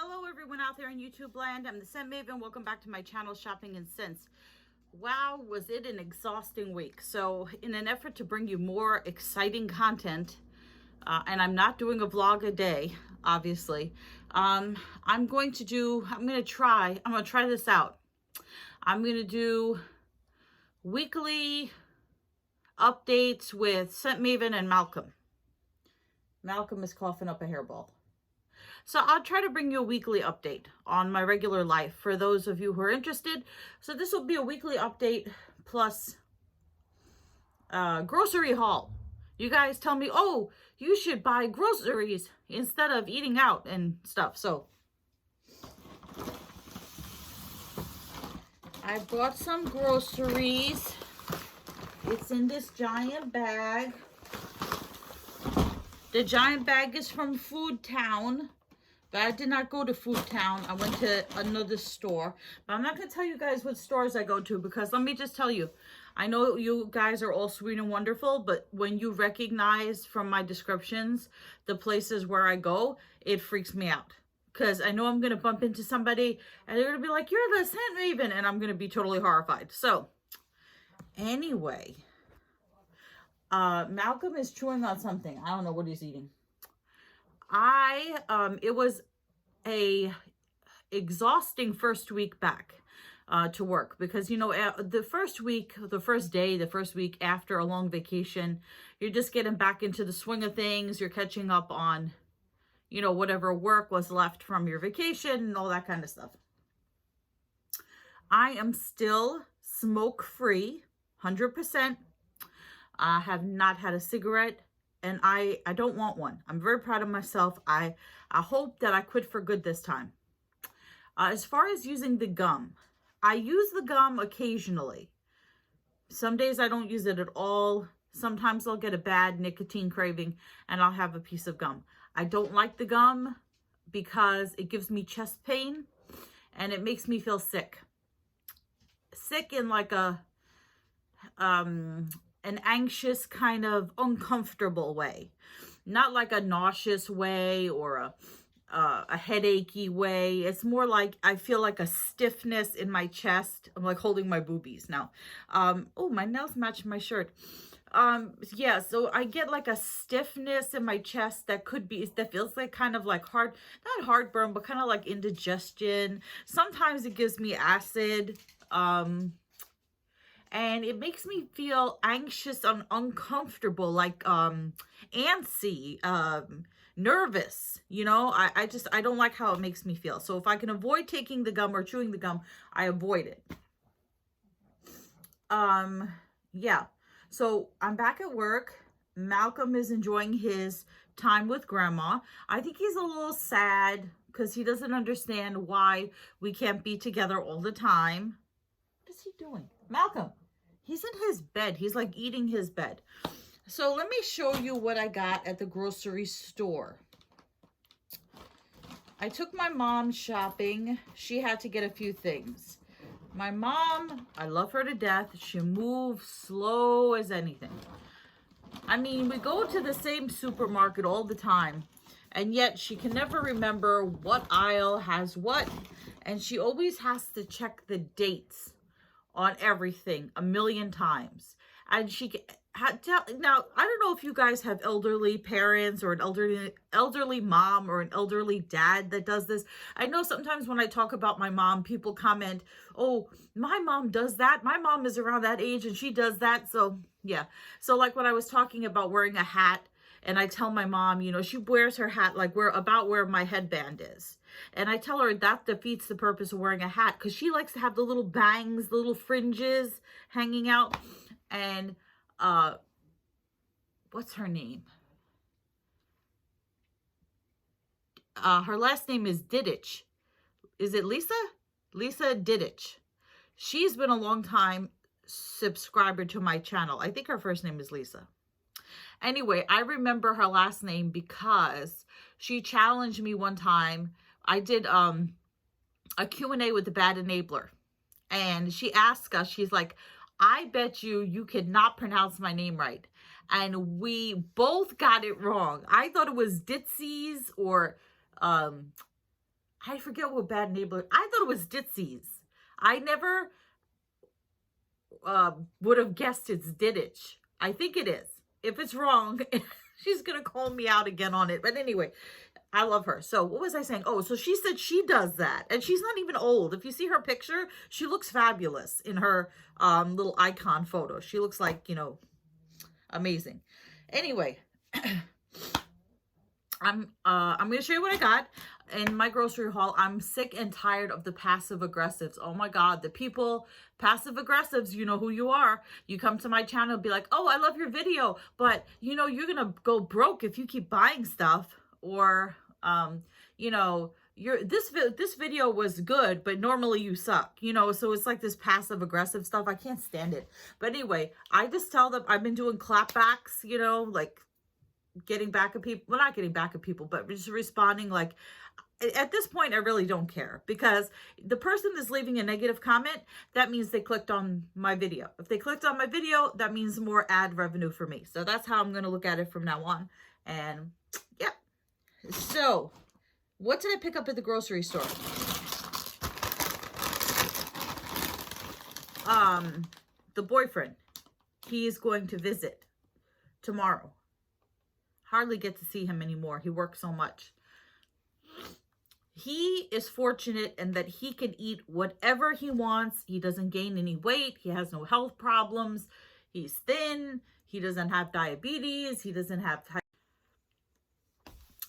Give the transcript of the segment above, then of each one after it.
Hello everyone out there in YouTube land. I'm the Scent Maven. Welcome back to my channel, Shopping and Scents. Wow, was it an exhausting week. So in an effort to bring you more exciting content, and I'm not doing a vlog a day, obviously, I'm going to try this out. I'm going to do weekly updates with Scent Maven and Malcolm. Malcolm is coughing up a hairball. So I'll try to bring you a weekly update on my regular life for those of you who are interested. So this will be a weekly update plus grocery haul. You guys tell me, oh, you should buy groceries instead of eating out and stuff. So I bought some groceries. It's in this giant bag. The giant bag is from Food Town. But I did not go to Food Town. I went to another store. But I'm not going to tell you guys what stores I go to because let me just tell you. I know you guys are all sweet and wonderful, but when you recognize from my descriptions the places where I go, it freaks me out. Because I know I'm going to bump into somebody and they're going to be like, you're the Scent Maven. And I'm going to be totally horrified. So, anyway. Malcolm is chewing on something. I don't know what he's eating. It was a exhausting first week back to work because, you know, the first week after a long vacation, you're just getting back into the swing of things. You're catching up on, you know, whatever work was left from your vacation and all that kind of stuff. I am still smoke-free, 100%. I have not had a cigarette. And I don't want one. I'm very proud of myself. I hope that I quit for good this time. As far as using the gum, I use the gum occasionally. Some days I don't use it at all. Sometimes I'll get a bad nicotine craving and I'll have a piece of gum. I don't like the gum because it gives me chest pain and it makes me feel sick. Sick in like an anxious kind of uncomfortable way, not like a nauseous way or a headachy way. It's more like I feel like a stiffness in my chest. I'm like holding my boobies now. Oh, my nails match my shirt. Yeah, so I get like a stiffness in my chest that feels like kind of like not heartburn, but kind of like indigestion. Sometimes it gives me acid. And it makes me feel anxious and uncomfortable, like antsy, nervous. You know, I don't like how it makes me feel. So if I can avoid taking the gum or chewing the gum, I avoid it. Yeah. So I'm back at work. Malcolm is enjoying his time with Grandma. I think he's a little sad because he doesn't understand why we can't be together all the time. What is he doing? Malcolm. He's in his bed. He's like eating his bed. So let me show you what I got at the grocery store. I took my mom shopping. She had to get a few things. My mom, I love her to death. She moves slow as anything. I mean, we go to the same supermarket all the time. And yet she can never remember what aisle has what. And she always has to check the dates on everything a million times. And she had to, now, I don't know if you guys have elderly parents or an elderly mom or an elderly dad that does this. I know sometimes when I talk about my mom, people comment, oh, my mom does that. My mom is around that age and she does that. So yeah. So like when I was talking about wearing a hat, and I tell my mom, you know, she wears her hat like about where my headband is. And I tell her that defeats the purpose of wearing a hat because she likes to have the little bangs, the little fringes hanging out. And what's her name? Her last name is Didich. Is it Lisa? Lisa Didich. She's been a long time subscriber to my channel. I think her first name is Lisa. Anyway, I remember her last name because she challenged me one time. I did a Q&A with the Bad Enabler. And she asked us, she's like, I bet you could not pronounce my name right. And we both got it wrong. I thought it was Ditzies or I forget what bad neighbor. I thought it was Ditsy's. I never would have guessed it's Didditch. I think it is. If it's wrong, she's going to call me out again on it. But anyway, I love her. So what was I saying? Oh, so she said she does that. And she's not even old. If you see her picture, she looks fabulous in her little icon photo. She looks like, you know, amazing. Anyway, I'm going to show you what I got in my grocery haul. I'm sick and tired of the passive aggressives. Oh my God, the people, passive aggressives, you know who you are. You come to my channel and be like, oh, I love your video, but you know, you're going to go broke if you keep buying stuff. Or, you know, this video was good, but normally you suck, you know? So it's like this passive aggressive stuff. I can't stand it. But anyway, I just tell them I've been doing clapbacks, you know, like getting back at people. Well, not getting back at people, but just responding. Like, at this point, I really don't care, because the person that's leaving a negative comment, that means they clicked on my video. If they clicked on my video, that means more ad revenue for me. So that's how I'm going to look at it from now on. And yeah. So what did I pick up at the grocery store? The boyfriend, he is going to visit tomorrow. Hardly get to see him anymore. He works so much. He is fortunate in that he can eat whatever he wants. He doesn't gain any weight. He has no health problems. He's thin. He doesn't have diabetes. He doesn't have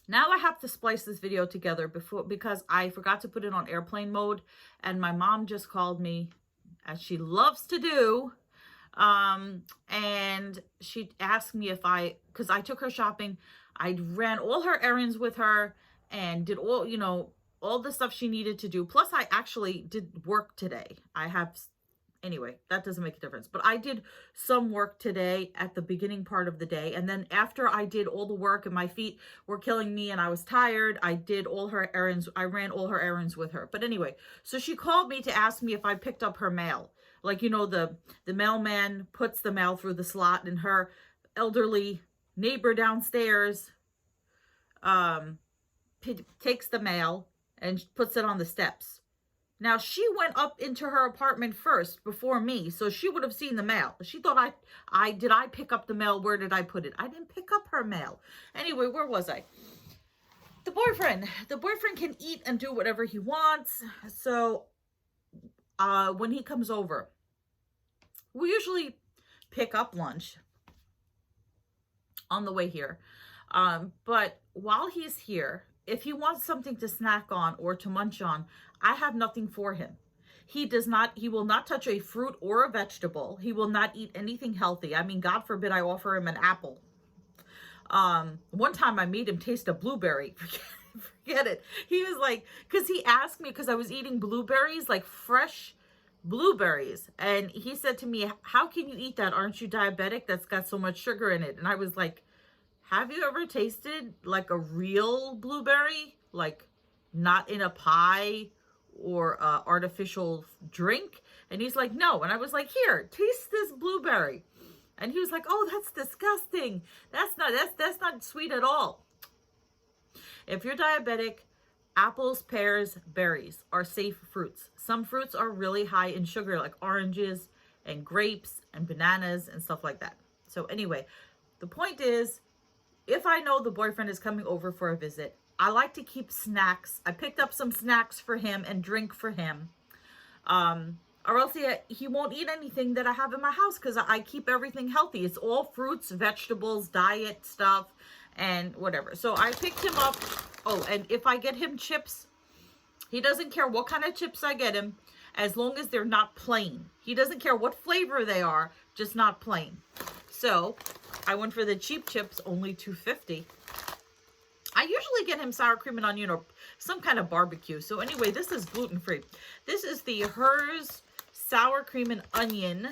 Now I have to splice this video together because I forgot to put it on airplane mode, and my mom just called me, as she loves to do. And she asked me if because I took her shopping. I ran all her errands with her and did all, you know, all the stuff she needed to do. Plus I actually did work today. Anyway, that doesn't make a difference, but I did some work today at the beginning part of the day. And then after I did all the work and my feet were killing me and I was tired, I did all her errands. I ran all her errands with her. But anyway, so she called me to ask me if I picked up her mail. Like, you know, the mailman puts the mail through the slot, and her elderly neighbor downstairs takes the mail and puts it on the steps. Now, she went up into her apartment first before me, so she would have seen the mail. She thought did I pick up the mail? Where did I put it? I didn't pick up her mail. Anyway, where was I? The boyfriend can eat and do whatever he wants. So when he comes over, we usually pick up lunch on the way here. But while he's here, if he wants something to snack on or to munch on, I have nothing for him. He will not touch a fruit or a vegetable. He will not eat anything healthy. I mean, God forbid I offer him an apple. One time I made him taste a blueberry. Forget it. He was like, because he asked me, because I was eating blueberries, like fresh blueberries. And he said to me, how can you eat that? Aren't you diabetic? That's got so much sugar in it. And I was like, have you ever tasted like a real blueberry? Like not in a pie or artificial drink? And he's like, no. And I was like, here, taste this blueberry. And he was like, oh, that's disgusting. That's not sweet at all. If you're diabetic, apples, pears, berries are safe fruits. Some fruits are really high in sugar, like oranges and grapes and bananas and stuff like that. So anyway, the point is, if I know the boyfriend is coming over for a visit, I like to keep snacks. I picked up some snacks for him and drink for him. Or else he won't eat anything that I have in my house, because I keep everything healthy. It's all fruits, vegetables, diet stuff, and whatever. So I picked him up. Oh, and if I get him chips, he doesn't care what kind of chips I get him, as long as they're not plain. He doesn't care what flavor they are, just not plain. So I went for the cheap chips, only $2.50. I usually get him sour cream and onion or some kind of barbecue. So anyway, this is gluten-free. This is the Hers sour cream and onion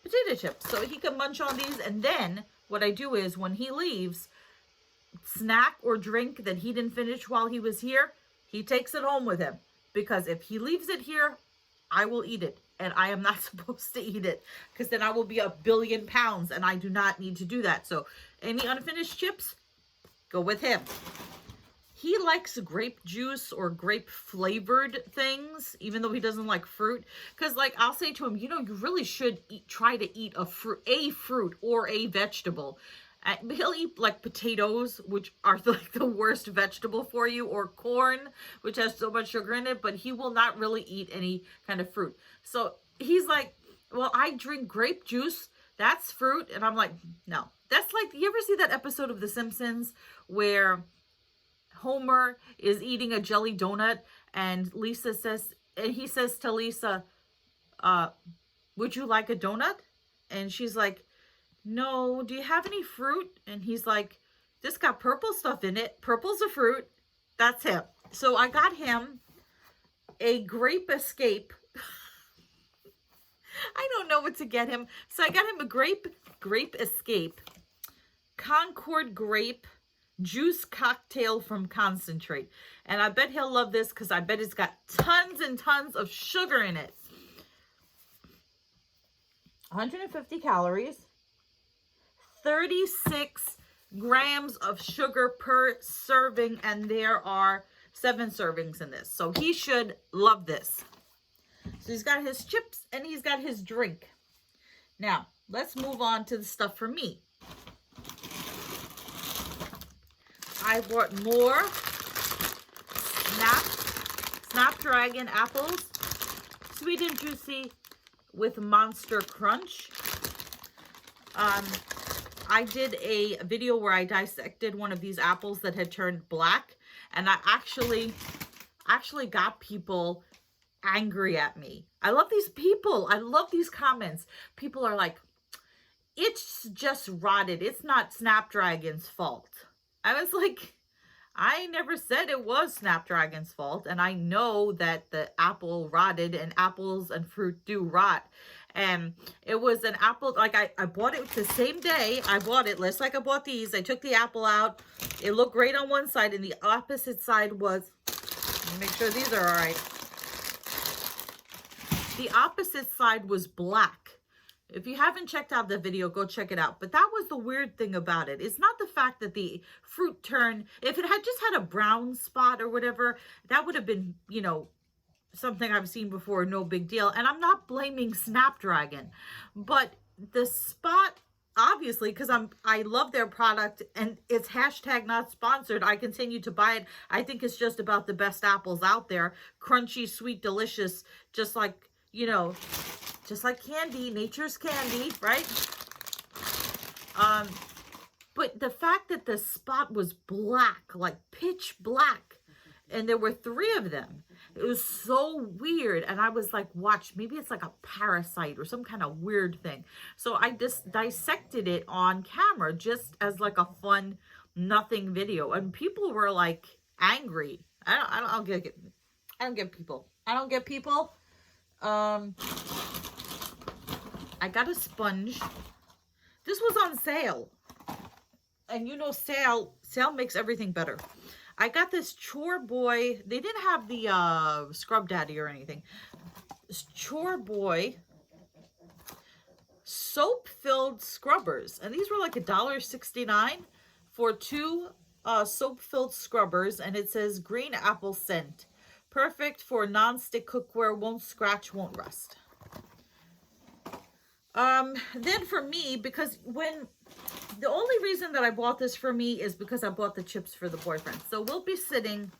potato chips. So he can munch on these. And then what I do is, when he leaves, snack or drink that he didn't finish while he was here, he takes it home with him. Because if he leaves it here, I will eat it. And I am not supposed to eat it, because then I will be 1 billion pounds, and I do not need to do that. So any unfinished chips, go with him. he likes grape juice or grape flavored things, even though he doesn't like fruit. Because like I'll say to him, you know, you really should try to eat a fruit or a vegetable. He'll eat like potatoes, which are like the worst vegetable for you, or corn, which has so much sugar in it, but he will not really eat any kind of fruit. So he's like, well, I drink grape juice. That's fruit. And I'm like, no. That's like, you ever see that episode of The Simpsons where Homer is eating a jelly donut and Lisa says, and he says to Lisa, would you like a donut? And she's like, no, do you have any fruit? And he's like, this got purple stuff in it. Purple's a fruit. That's him. So I got him a grape escape. I don't know what to get him. So I got him a grape escape Concord grape juice cocktail from concentrate. And I bet he'll love this because I bet it's got tons and tons of sugar in it. 150 calories, 36 grams of sugar per serving, and there are 7 servings in this. So he should love this. So he's got his chips and he's got his drink. Now, let's move on to the stuff for me. I bought more Snapdragon apples, sweet and juicy with Monster Crunch. I did a video where I dissected one of these apples that had turned black, and I actually got people angry at me. I love these people. I love these comments. People are like, it's just rotted. It's not Snapdragon's fault. I was like, I never said it was Snapdragon's fault. And I know that the apple rotted, and apples and fruit do rot. And it was an apple, like I bought it the same day. I bought it, just like I bought these. I took the apple out. It looked great on one side, and the opposite side was, let me make sure these are all right. The opposite side was black. If you haven't checked out the video, go check it out. But that was the weird thing about it. It's not the fact that the fruit turned, if it had just had a brown spot or whatever, that would have been, you know, something I've seen before, no big deal. And I'm not blaming Snapdragon, but the spot, obviously, because I love their product and it's hashtag not sponsored. I continue to buy it. I think it's just about the best apples out there. Crunchy, sweet, delicious, just like, you know, just like candy, nature's candy, right? But the fact that the spot was black, like pitch black, and there were 3 of them, it was so weird. And I was like, watch, maybe it's like a parasite or some kind of weird thing. So I just dissected it on camera just as like a fun, nothing video. And people were like angry. I don't get people. I got a sponge. This was on sale. And you know, sale makes everything better. I got this Chore Boy. They didn't have the Scrub Daddy or anything. This Chore Boy soap-filled scrubbers. And these were like $1.69 for 2 soap-filled scrubbers. And it says green apple scent. Perfect for non-stick cookware. Won't scratch, won't rust. Then for me, because the only reason that I bought this for me is because I bought the chips for the boyfriend. So we'll be sitting,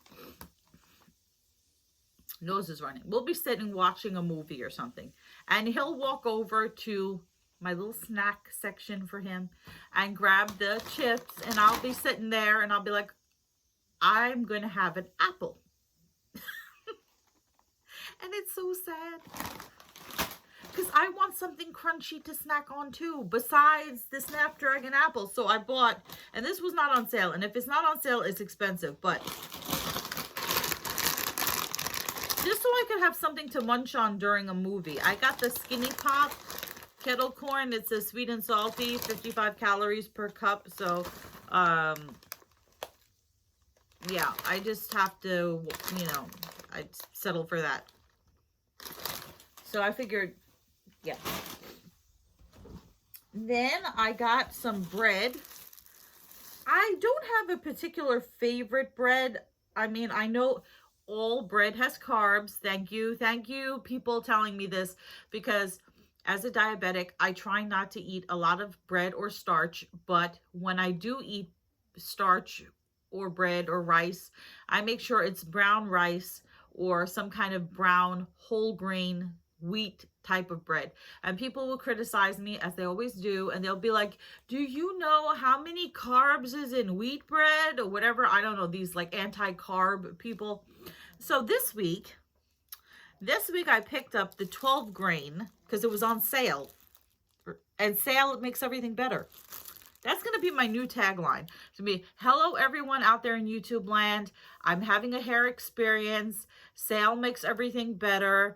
nose is running. We'll be sitting watching a movie or something. And he'll walk over to my little snack section for him and grab the chips. And I'll be sitting there and I'll be like, I'm going to have an apple. And it's so sad. Because I want something crunchy to snack on too, besides the Snapdragon apple. So I bought, and this was not on sale. And if it's not on sale, it's expensive. But just so I could have something to munch on during a movie, I got the Skinny Pop kettle corn. It says sweet and salty, 55 calories per cup. So, yeah, I just have to, you know, I'd settle for that. So I figured, yeah. Then I got some bread. I don't have a particular favorite bread. I mean, I know all bread has carbs. Thank you. Thank you, people telling me this, because as a diabetic, I try not to eat a lot of bread or starch, but when I do eat starch or bread or rice, I make sure it's brown rice or some kind of brown whole grain wheat type of bread. And people will criticize me, as they always do, and they'll be like, do you know how many carbs is in wheat bread or whatever? I don't know, these like anti-carb people. So this week I picked up the 12 grain because it was on sale, and sale, it makes everything better. That's going to be my new tagline. To be, hello everyone out there in YouTube land. I'm having a hair experience. Sale makes everything better.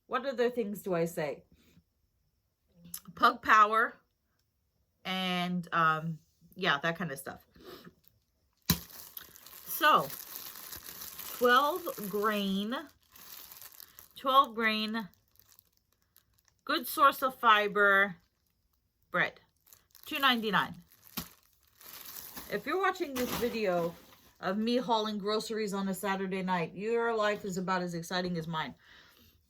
What other things do I say? Pug power. And yeah, that kind of stuff. So 12 grain, good source of fiber bread. $2.99. If you're watching this video of me hauling groceries on a Saturday night, your life is about as exciting as mine.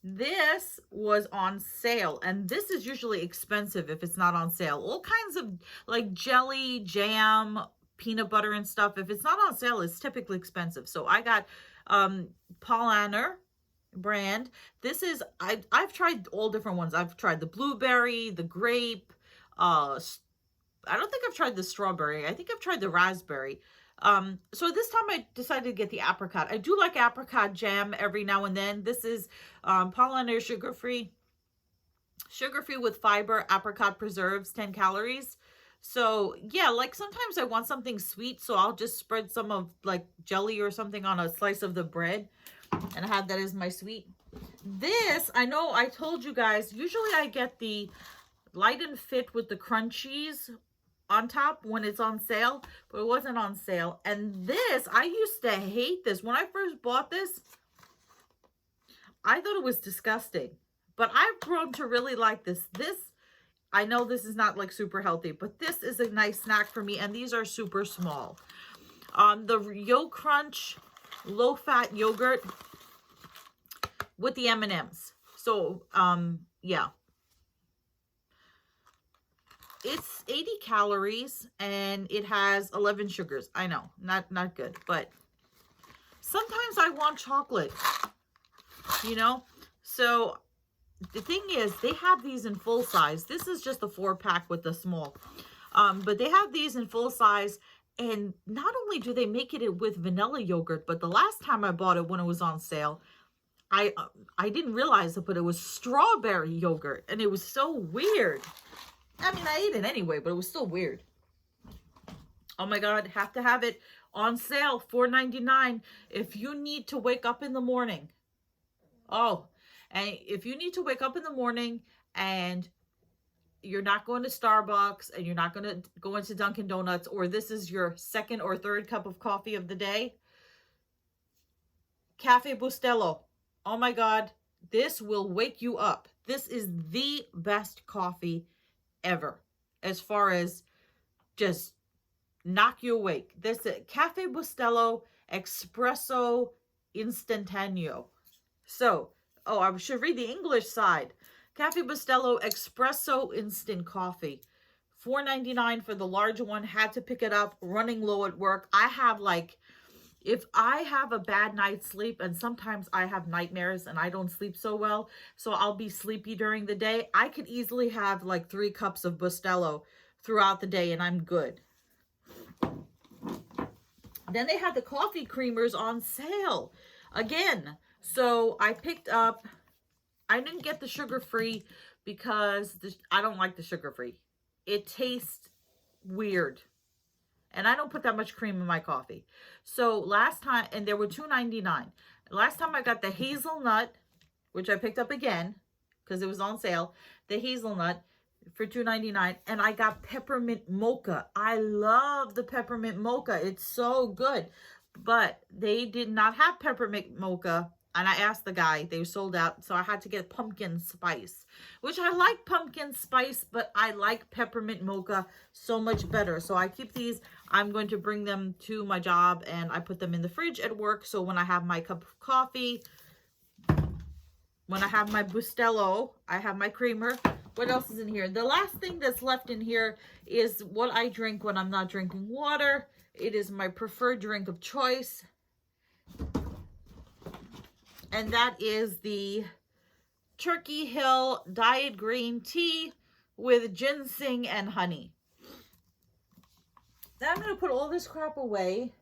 This was on sale, and this is usually expensive if it's not on sale. All kinds of like jelly, jam, peanut butter and stuff. If it's not on sale, it's typically expensive. So I got Paul Anner brand. This is, I've tried all different ones. I've tried the blueberry, the grape, I don't think I've tried the strawberry. I think I've tried the raspberry. So this time I decided to get the apricot. I do like apricot jam every now and then. This is Paul Anner sugar-free with fiber, apricot preserves, 10 calories. So yeah, like sometimes I want something sweet, so I'll just spread some of like jelly or something on a slice of the bread and I have that as my sweet. This, I know I told you guys, usually I get the light and fit with the crunchies on top when it's on sale, but it wasn't on sale. And this, I used to hate this. When I first bought this, I thought it was disgusting, but I've grown to really like this. This, I know this is not like super healthy, but this is a nice snack for me, and these are super small. The Yo Crunch low-fat yogurt with the M&Ms. So, yeah. It's 80 calories and it has 11 sugars. I know, not good, but sometimes I want chocolate, you know? So the thing is, they have these in full size. This is just a 4-pack with the small. But they have these in full size, and not only do they make it with vanilla yogurt, but the last time I bought it when it was on sale, I didn't realize it, but it was strawberry yogurt, and it was so weird. I mean, I ate it anyway, but it was still weird. Oh my God, have to have it on sale, $4.99. If you need to wake up in the morning. Oh, and if you need to wake up in the morning and you're not going to Starbucks and you're not going to go into Dunkin' Donuts, or this is your second or third cup of coffee of the day, Cafe Bustelo. Oh my God, this will wake you up. This is the best coffee ever, as far as just knock you awake. This is Cafe Bustelo Espresso Instantáneo. So, oh, I should read the English side. Cafe Bustelo Espresso Instant Coffee. $4.99 for the large one. Had to pick it up. Running low at work. I have like, if I have a bad night's sleep, and sometimes I have nightmares and I don't sleep so well, so I'll be sleepy during the day, I could easily have like 3 cups of Bustelo throughout the day and I'm good. Then they had the coffee creamers on sale again. So I picked up, I didn't get the sugar-free because I don't like the sugar-free. It tastes weird. And I don't put that much cream in my coffee. So last time, and there were $2.99. Last time I got the hazelnut, which I picked up again because it was on sale. The hazelnut for $2.99. And I got peppermint mocha. I love the peppermint mocha. It's so good. But they did not have peppermint mocha. And I asked the guy, they were sold out. So I had to get pumpkin spice, which I like pumpkin spice, but I like peppermint mocha so much better. So I keep these I'm going to bring them to my job and I put them in the fridge at work. So when I have my cup of coffee, when I have my Bustelo, I have my creamer. What else is in here? The last thing that's left in here is what I drink when I'm not drinking water. It is my preferred drink of choice. And that is the Turkey Hill Diet Green Tea with ginseng and honey. Then I'm going to put all this crap away.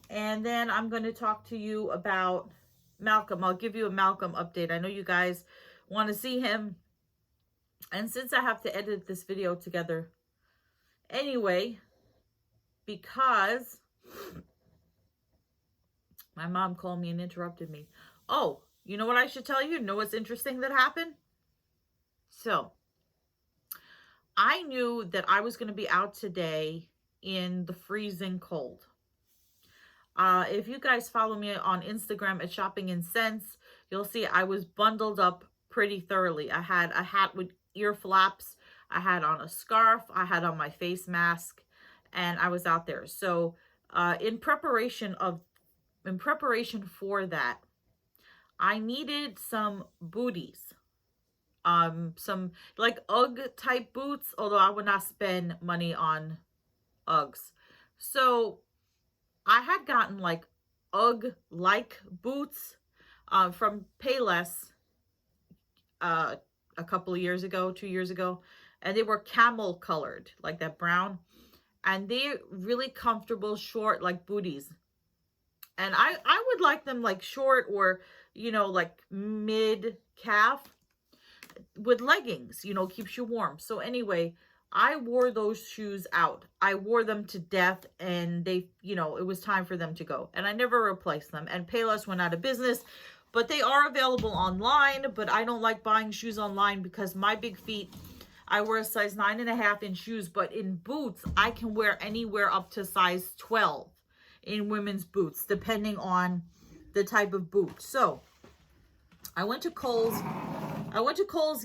And then I'm going to talk to you about Malcolm. I'll give you a Malcolm update. I know you guys want to see him. And since I have to edit this video together anyway, because my mom called me and interrupted me. Oh, you know what I should tell you? You know what's interesting that happened? So, I knew that I was going to be out today in the freezing cold. If you guys follow me on Instagram at Shopping in Sense, you'll see I was bundled up pretty thoroughly. I had a hat with ear flaps. I had on a scarf. I had on my face mask, and I was out there. So, in preparation for that, I needed some booties. Some like UGG type boots, although I would not spend money on UGGs. So I had gotten like UGG-like boots from Payless a couple of years ago, 2 years ago, and they were camel colored, like that brown, and they're really comfortable, short, like booties. And I would like them like short or, you know, like mid-calf with leggings, you know, keeps you warm. So anyway, I wore those shoes out. I wore them to death, and they, you know, it was time for them to go. And I never replaced them. And Payless went out of business, but they are available online. But I don't like buying shoes online because my big feet, I wear a size 9.5 in shoes, but in boots, I can wear anywhere up to size 12 in women's boots, depending on the type of boot. So I went to Kohl's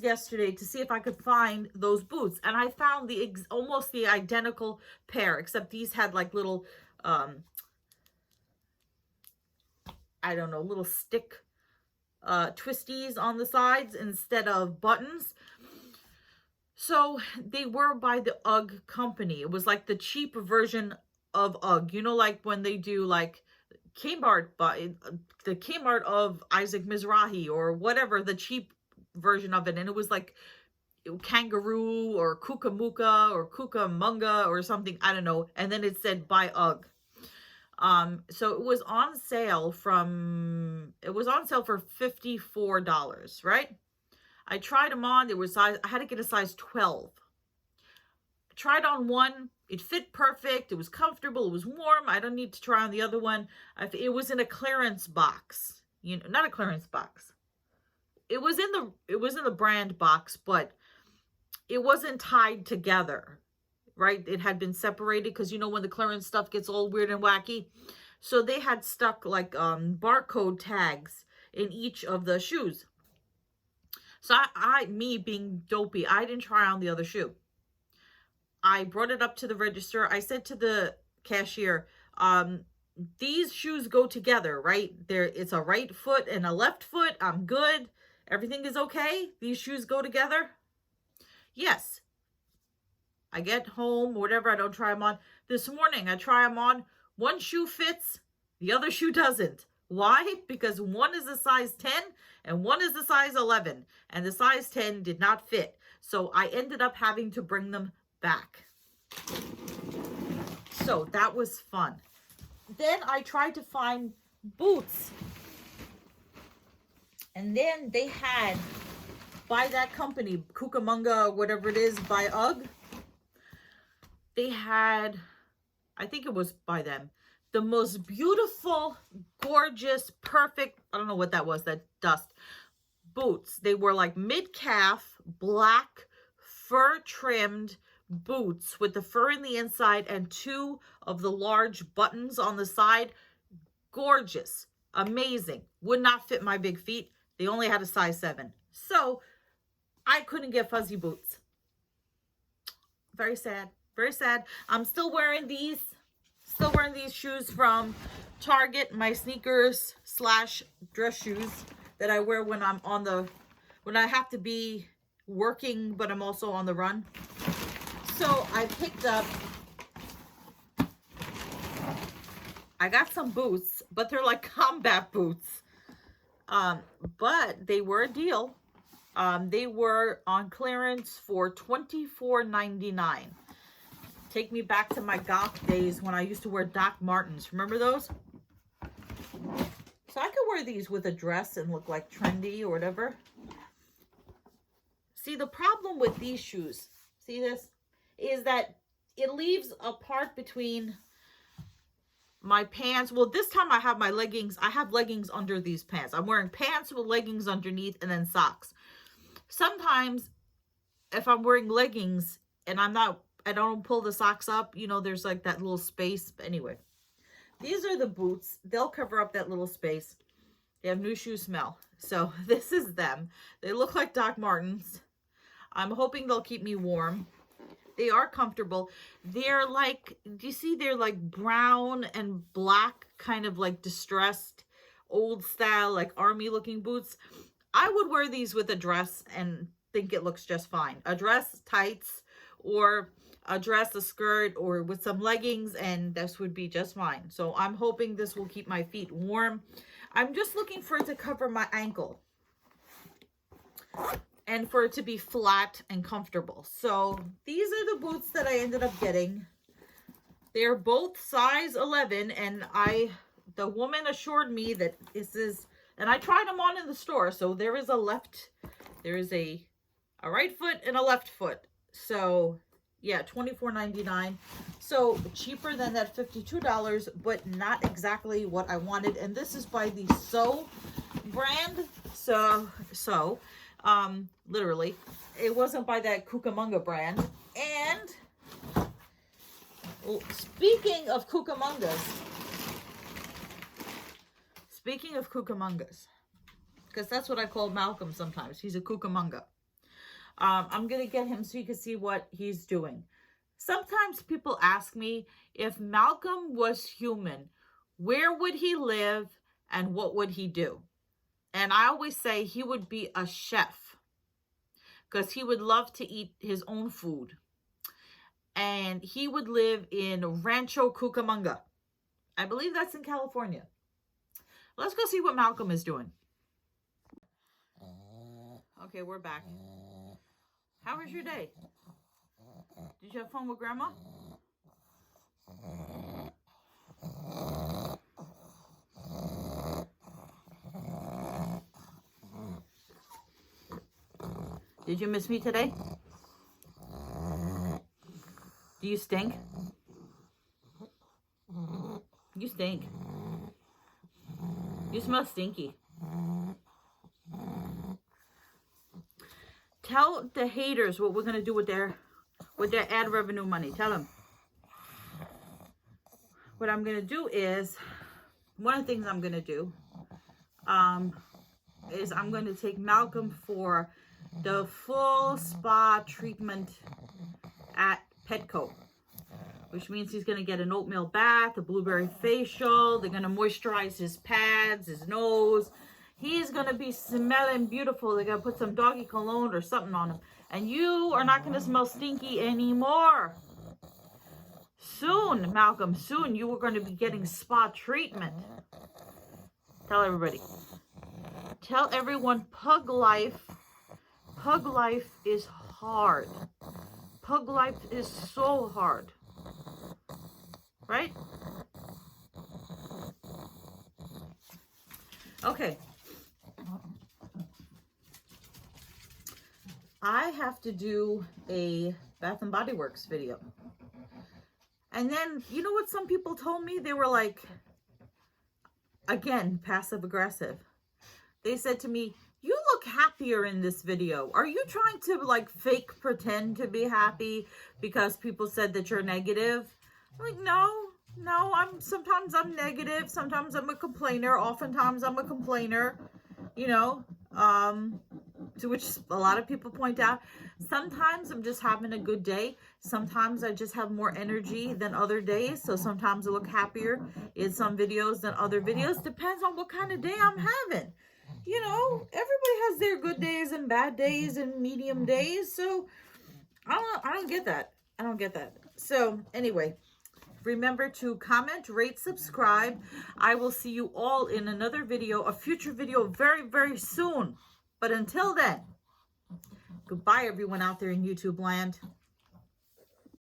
yesterday to see if I could find those boots, and I found almost the identical pair, except these had like little I don't know, little stick twisties on the sides instead of buttons. So they were by the UGG company. It was like the cheap version of UGG, you know, like when they do like Kmart, the Kmart of Isaac Mizrahi or whatever, the cheap version of it. And it was like kangaroo or kukamuka or kukamunga or something, I don't know. And then it said by UGG. So it was on sale for $54, right? I tried them on. I had to get a size 12. I tried on one. It fit perfect. It was comfortable. It was warm. I don't need to try on the other one. It was in a clearance box. You know, not a clearance box. It was in the brand box, but it wasn't tied together, right? It had been separated because, you know, when the clearance stuff gets all weird and wacky. So they had stuck like barcode tags in each of the shoes. So me being dopey, I didn't try on the other shoe. I brought it up to the register. I said to the cashier, these shoes go together, right? It's a right foot and a left foot. I'm good. Everything is okay. These shoes go together. Yes. I get home, whatever. I don't try them on. This morning, I try them on. One shoe fits. The other shoe doesn't. Why? Because one is a size 10 and one is a size 11. And the size 10 did not fit. So I ended up having to bring them back. So that was fun. Then I tried to find boots. And then they had, by that company, Cucamonga, whatever it is, by UGG, they had, I think it was by them, the most beautiful, gorgeous, perfect, I don't know what that was, that dust, boots. They were like mid-calf, black, fur-trimmed boots with the fur in the inside and two of the large buttons on the side. Gorgeous. Amazing. Would not fit my big feet. They only had a size 7. So I couldn't get fuzzy boots. Very sad. Very sad. I'm still wearing these. Still wearing these shoes from Target. My sneakers / dress shoes that I wear when I'm on the, when I have to be working, but I'm also on the run. So I picked up, I got some boots, but they're like combat boots. But they were a deal. They were on clearance for $24.99. Take me back to my goth days when I used to wear Doc Martens. Remember those? So I could wear these with a dress and look like trendy or whatever. See, the problem with these shoes, see this, is that it leaves a part between my pants. Well, this time I have my leggings. I have leggings under these pants. I'm wearing pants with leggings underneath and then socks. Sometimes if I'm wearing leggings and I don't pull the socks up, you know, there's like that little space. But anyway, these are the boots. They'll cover up that little space. They have new shoe smell. So this is them. They look like Doc Martens. I'm hoping they'll keep me warm. They are comfortable. They're like, do you see, they're like brown and black, kind of like distressed, old style, like army looking boots. I would wear these with a dress and think it looks just fine. A dress, tights, or a dress, a skirt, or with some leggings, and this would be just fine. So I'm hoping this will keep my feet warm. I'm just looking for it to cover my ankle and for it to be flat and comfortable. So these are the boots that I ended up getting. They're both size 11, and the woman assured me that this is, and I tried them on in the store. So there is a right foot and a left foot. So yeah, $24.99. So cheaper than that $52, but not exactly what I wanted. And this is by the So brand. So literally, it wasn't by that Cucamonga brand. And speaking of Cucamongas, because that's what I call Malcolm sometimes. He's a Cucamonga. I'm going to get him so you can see what he's doing. Sometimes people ask me, if Malcolm was human, where would he live and what would he do? And I always say he would be a chef because he would love to eat his own food. And he would live in Rancho Cucamonga. I believe that's in California. Let's go see what Malcolm is doing. Okay, we're back. How was your day? Did you have fun with Grandma? Did you miss me today? Do you stink? You stink. You smell stinky. Tell the haters what we're going to do with their ad revenue money. Tell them. What I'm going to do is, one of the things I'm going to do is I'm going to take Malcolm for the full spa treatment at Petco, which means he's going to get an oatmeal bath, a blueberry facial. They're going to moisturize his pads, his nose. He's going to be smelling beautiful. They're going to put some doggy cologne or something on him. And you are not going to smell stinky anymore. Soon, Malcolm, soon you are going to be getting spa treatment. Tell everybody. Tell everyone pug life is hard. Pug life is so hard. Right? Okay. I have to do a Bath and Body Works video. And then, you know what some people told me? They were like, again, passive aggressive. They said to me, you look happier in this video. Are you trying to like fake pretend to be happy because people said that you're negative? I'm like, no, sometimes I'm negative. Sometimes I'm a complainer. Oftentimes I'm a complainer, you know, to which a lot of people point out. Sometimes I'm just having a good day. Sometimes I just have more energy than other days. So sometimes I look happier in some videos than other videos. Depends on what kind of day I'm having. You know, everybody has their good days and bad days and medium days. So I don't get that. I don't get that. So anyway, remember to comment, rate, subscribe. I will see you all in another video, a future video very, very soon. But until then, goodbye everyone out there in YouTube land.